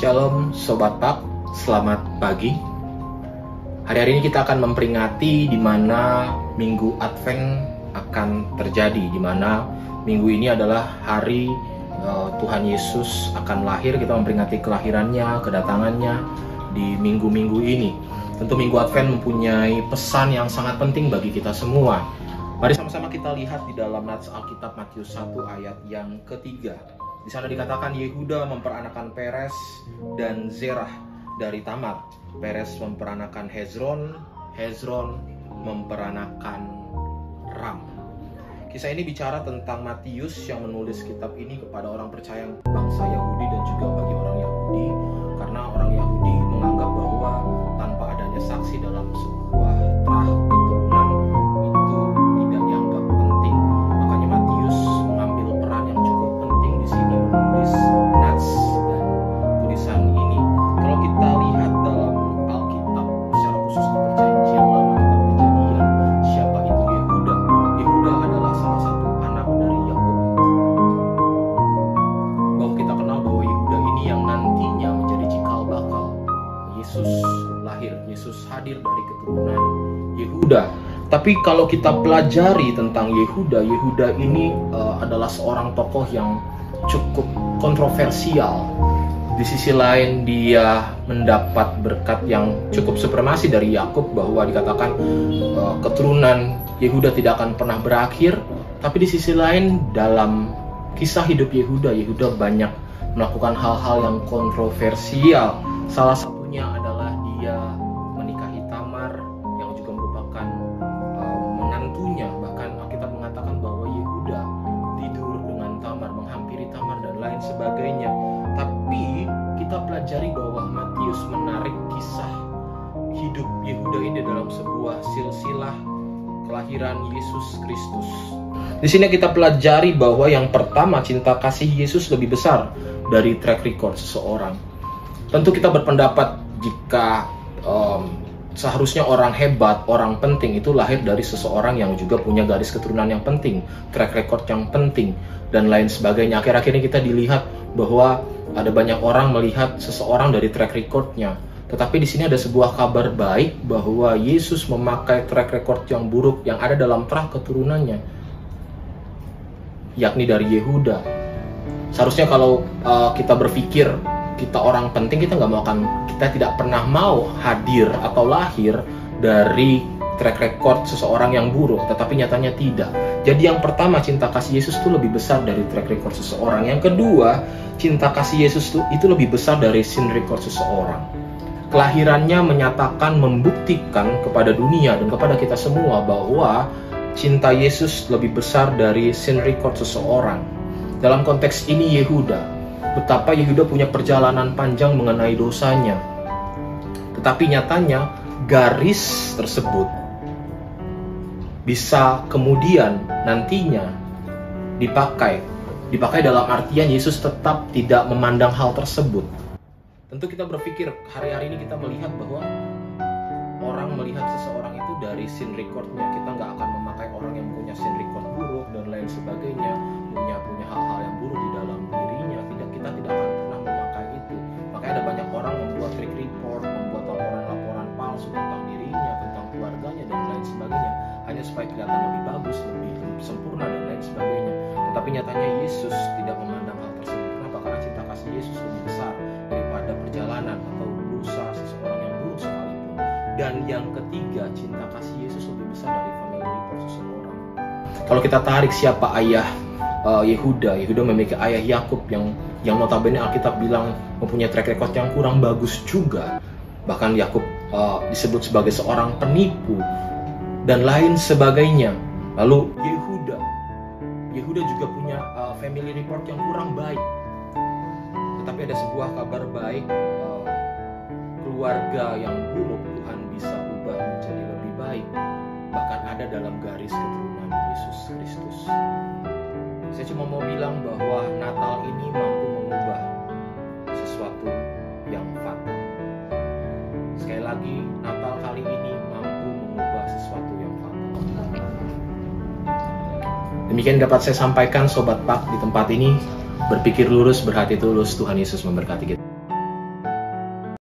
Shalom Sobat Pak, selamat pagi. Hari-hari ini kita akan memperingati di mana Minggu Advent akan terjadi, di mana minggu ini adalah hari Tuhan Yesus akan lahir. Kita memperingati kelahirannya, kedatangannya di minggu-minggu ini. Tentu Minggu Advent mempunyai pesan yang sangat penting bagi kita semua. Mari sama-sama kita lihat di dalam nats Alkitab Matius 1 ayat yang ketiga. Di sana dikatakan Yehuda memperanakan Peres dan Zerah dari Tamar. Peres memperanakan Hezron, Hezron memperanakan Ram. Kisah ini bicara tentang Matius yang menulis kitab ini kepada orang percaya bangsa Yahudi dan juga bagi orang Yahudi, karena orang Yahudi menganggap bahwa tanpa adanya saksi dalam sebuah trah keturunan itu tidak dianggap penting. Makanya Matius mengambil peran yang cukup penting di sini menulis nats dan tulisan ini. Kalau kita lihat dalam Alkitab, secara khusus di Perjanjian Lama, kitab Kejadian, siapa itu Yehuda? Yehuda adalah salah satu anak dari Yakub. Bahwa kita kenal bahwa Yehuda ini yang nantinya menjadi cikal bakal Yesus lahir, Yesus hadir dari keturunan Yehuda. Tapi kalau kita pelajari tentang Yehuda, Yehuda ini adalah seorang tokoh yang cukup kontroversial. Di sisi lain dia mendapat berkat yang cukup supremasi dari Yakub, bahwa dikatakan keturunan Yehuda tidak akan pernah berakhir. Tapi di sisi lain dalam kisah hidup Yehuda, Yehuda banyak melakukan hal-hal yang kontroversial. Salah satunya adalah dia menikahi Tamar yang juga merupakan menantunya. Bahkan Alkitab mengatakan bahwa Yehuda tidur dengan Tamar, menghampiri Tamar dan lain sebagainya. Tapi kita pelajari bahwa Matius menarik kisah hidup Yehuda ini dalam sebuah silsilah kelahiran Yesus Kristus. Di sini kita pelajari bahwa yang pertama, cinta kasih Yesus lebih besar dari track record seseorang. Tentu kita berpendapat jika seharusnya orang hebat, orang penting itu lahir dari seseorang yang juga punya garis keturunan yang penting, track record yang penting, dan lain sebagainya. Akhir-akhir ini kita dilihat bahwa ada banyak orang melihat seseorang dari track recordnya. Tetapi di sini ada sebuah kabar baik bahwa Yesus memakai track record yang buruk yang ada dalam trah keturunannya, yakni dari Yehuda. Seharusnya kalau kita berpikir kita orang penting, kita tidak pernah mau hadir atau lahir dari track record seseorang yang buruk, tetapi nyatanya tidak. Jadi yang pertama, cinta kasih Yesus itu lebih besar dari track record seseorang. Yang kedua, cinta kasih Yesus itu lebih besar dari sin record seseorang. Kelahirannya menyatakan, membuktikan kepada dunia dan kepada kita semua bahwa cinta Yesus lebih besar dari sin record seseorang. Dalam konteks ini Yehuda, betapa Yehuda punya perjalanan panjang mengenai dosanya. Tetapi nyatanya garis tersebut bisa kemudian nantinya dipakai dalam artian Yesus tetap tidak memandang hal tersebut. Tentu kita berpikir hari-hari ini kita melihat bahwa orang melihat seseorang itu dari sin recordnya. Kita nggak akan memakai orang yang punya sin record buruk dan lain sebagainya, punya hal-hal yang buruk di dalam dirinya. Kita tidak akan pernah memakai itu. Makanya ada banyak orang membuat track report, membuat laporan-laporan palsu tentang dirinya, tentang keluarganya dan lain sebagainya, hanya supaya kelihatan lebih bagus, lebih sempurna dan lain sebagainya. Tetapi nyatanya Yesus tidak memandang hal tersebut. Kenapa? Karena cinta kasih Yesus lebih besar daripada perjalanan atau dosa seseorang yang buruk sekalipun. Dan yang ketiga, cinta kasih Yesus lebih besar dari family report seseorang. Kalau kita tarik siapa ayah Yehuda memiliki ayah Yakub yang notabene Alkitab bilang mempunyai track record yang kurang bagus juga. Bahkan Yakub disebut sebagai seorang penipu dan lain sebagainya. Lalu Yehuda juga punya family report yang kurang baik. Tetapi ada sebuah kabar baik, keluarga yang buruk Tuhan bisa ubah menjadi lebih baik, bahkan ada dalam garis keturunan Yesus Kristus. Saya cuma mau bilang bahwa Natal ini mampu mengubah sesuatu yang fatal. Sekali lagi, Natal kali ini mampu mengubah sesuatu yang fatal. Demikian dapat saya sampaikan Sobat Pak di tempat ini. Berpikir lurus, berhati tulus. Tuhan Yesus memberkati kita.